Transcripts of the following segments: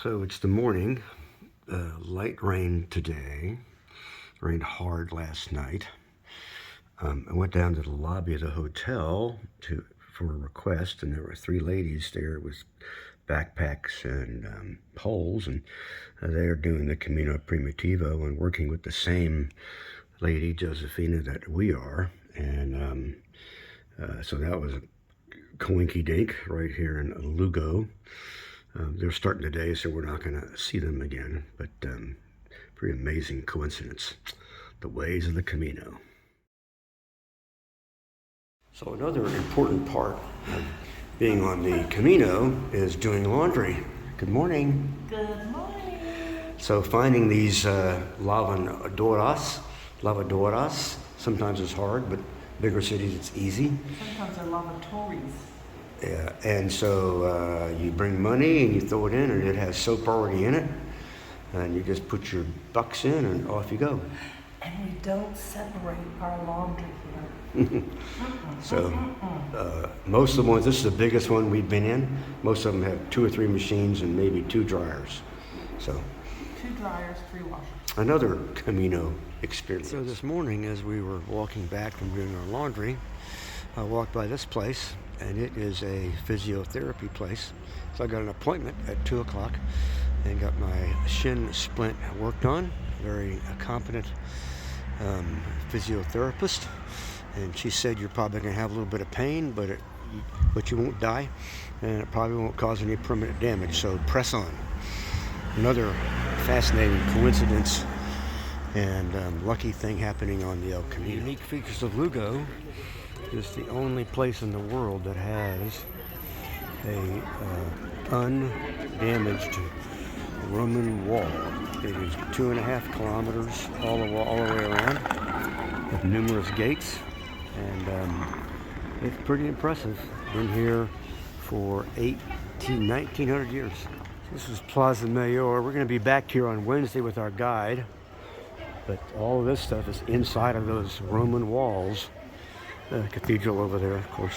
So it's the morning, light rain today, rained hard last night. I went down to the lobby of the hotel for a request, and there were three ladies there with backpacks and poles, and they're doing the Camino Primitivo and working with the same lady, Josefina, that we are. And so that was a coinky dink right here in Lugo. They're starting today, so we're not going to see them again, but pretty amazing coincidence. The ways of the Camino. So another important part of being on the Camino is doing laundry. Good morning. Good morning. So finding these lavadoras, sometimes it's hard, but bigger cities it's easy. Sometimes they're lavatories. Yeah, and so you bring money and you throw it in, and it has soap already in it, and you just put your bucks in and off you go. And we don't separate our laundry here. So most of the ones, this is the biggest one we've been in. Most of them have 2 or 3 machines and maybe 2 dryers. So 2 dryers, 3 washers. Another Camino experience. So this morning, as we were walking back from doing our laundry, I walked by this place, and it is a physiotherapy place. So I got an appointment at 2 o'clock and got my shin splint worked on. Very competent physiotherapist, and she said you're probably going to have a little bit of pain, but you won't die, and it probably won't cause any permanent damage, so press on. Another fascinating coincidence and lucky thing happening on the El Camino. The unique features of Lugo is the only place in the world that has a undamaged Roman wall. It is 2.5 kilometers all the way around, with numerous gates, and it's pretty impressive. Been here for 1900 years. This is Plaza Mayor. We're going to be back here on Wednesday with our guide, but all of this stuff is inside of those Roman walls. The cathedral over there, of course.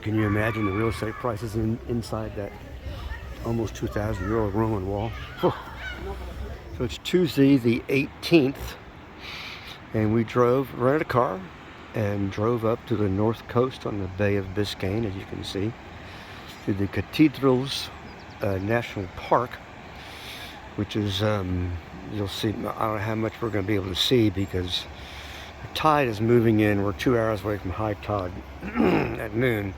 Can you imagine the real estate prices inside that almost 2,000-year-old Roman wall? Whew. So it's Tuesday the 18th, and we rented a car and drove up to the north coast on the Bay of Biscayne, as you can see, to the Cathedrals National Park, which is, you'll see, I don't know how much we're going to be able to see because the tide is moving in. We're 2 hours away from high tide at noon.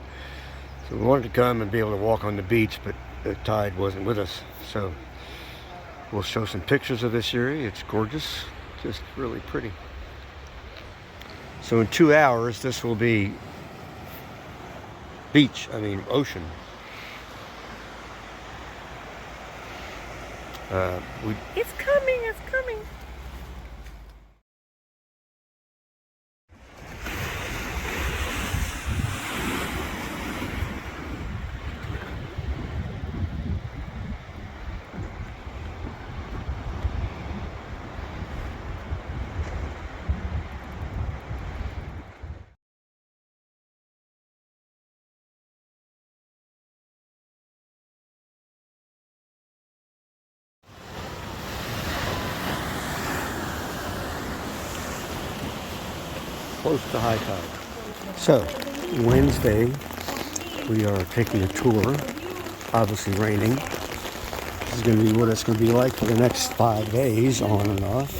So we wanted to come and be able to walk on the beach, but the tide wasn't with us. So we'll show some pictures of this area. It's gorgeous, just really pretty. So in 2 hours, this will be ocean. It's coming, it's coming. Close to high tide. So, Wednesday, we are taking a tour, obviously raining. This is going to be what it's going to be like for the next 5 days, on and off.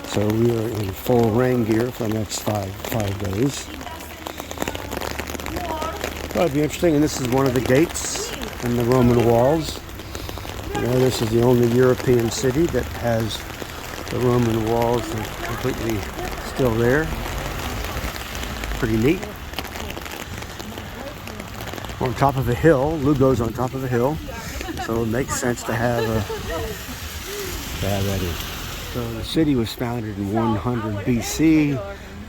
So we are in full rain gear for the next five days. That'll be interesting, and this is one of the gates in the Roman walls. You know, this is the only European city that has the Roman walls completely still there. Pretty neat. On top of a hill. Lugo's on top of a hill, so it makes sense to have that in. So the city was founded in 100 BC.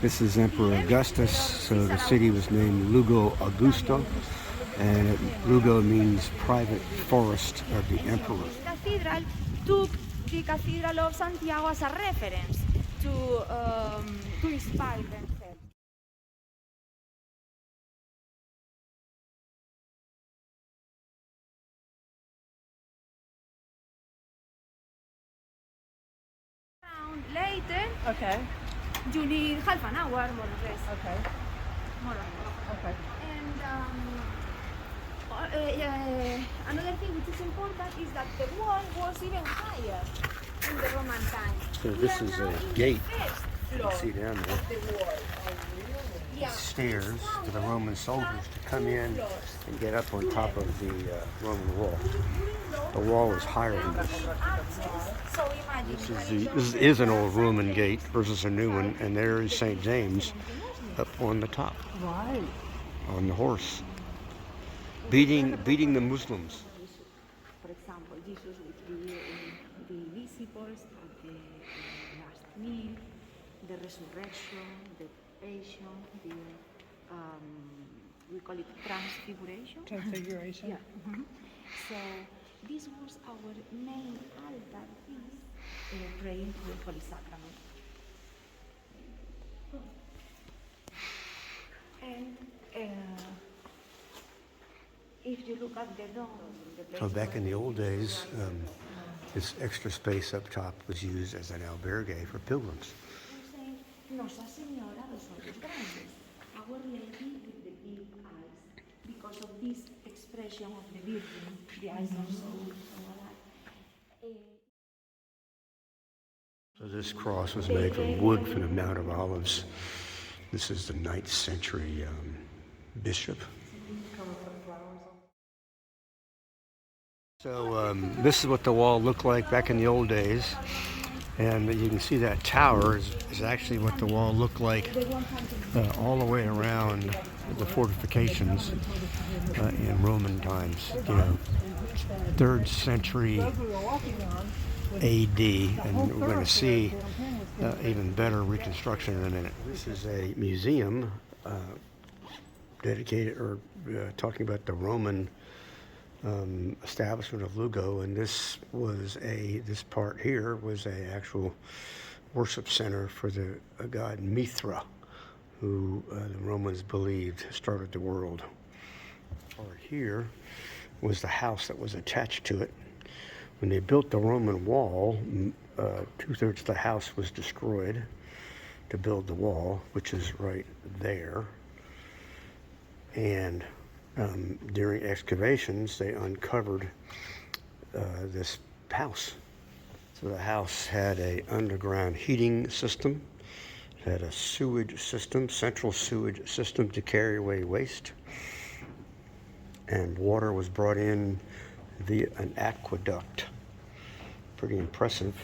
This is Emperor Augustus, so the city was named Lugo Augusto, and Lugo means private forest of the emperor. Cathedral took the Cathedral of Santiago as a reference to inspire themselves. Okay. You need half an hour, more or less. Okay. More or less. Okay. And another thing which is important is that the wall was even higher in the Roman times. So We this are is now a in the gate. first You floor can see down there. of the wall. Yeah. Stairs for the Roman soldiers to come in and get up on top of the Roman wall. The wall is higher than this. So imagine. This is an old Roman gate versus a new one, and there is St. James up on the top, Right. on the horse, beating the Muslims. For example, Jesus with the disciples at the last meal, the resurrection, the passion, the we call it transfiguration. Configuration. Yeah. So this was our main altar piece, praying to the Holy Sacrament. And if you look at the dome, the place So back in where the old days, this extra space up top was used as an albergue for pilgrims. saying, Nossa Señora dos Olhos Grandes, Our Lady with the big eyes, because of this expression of the Virgin, the eyes are so alive. So this cross was made from wood from the Mount of Olives. This is the 9th century bishop. So this is what the wall looked like back in the old days. And you can see that tower is actually what the wall looked like all the way around the fortifications in Roman times. You know, 3rd century AD, and we're going to see even better reconstruction in a minute. This is a museum dedicated or talking about the Roman establishment of Lugo, and this part here was a actual worship center for the god Mithra, who the Romans believed started the world. Part here was the house that was attached to it. When they built the Roman wall, 2/3 of the house was destroyed to build the wall, which is right there. And during excavations, they uncovered this house. So the house had an underground heating system, it had a sewage system, central sewage system to carry away waste, and water was brought in via an aqueduct. Pretty impressive,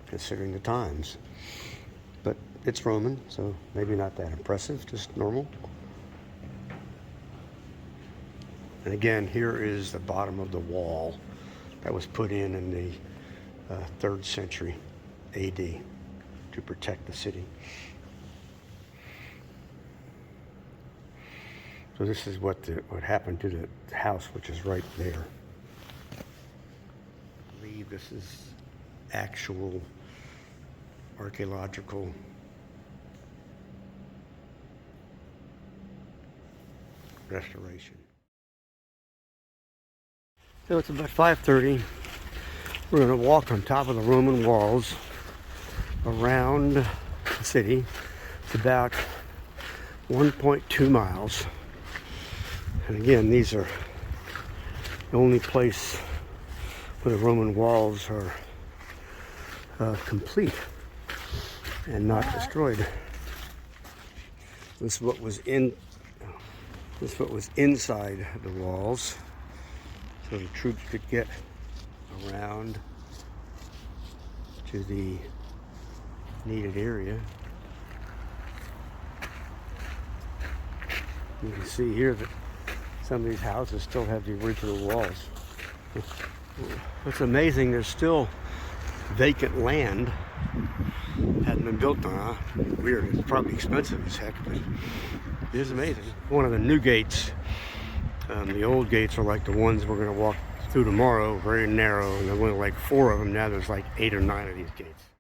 considering the times. But it's Roman, so maybe not that impressive, just normal. And again, here is the bottom of the wall that was put in the 3rd century AD to protect the city. So this is what happened to the house, which is right there. I believe this is actual archaeological restoration. So it's about 5:30. We're going to walk on top of the Roman walls around the city. It's about 1.2 miles. And again, these are the only place where the Roman walls are complete and not destroyed. This is what was inside the walls, so the troops could get around to the needed area. You can see here that some of these houses still have the original walls. What's amazing, there's still vacant land, hadn't been built on. Weird, it's probably expensive as heck, but it is amazing. One of the new gates, the old gates are like the ones we're going to walk through tomorrow, very narrow, and there were like 4 of them. Now there's like 8 or 9 of these gates.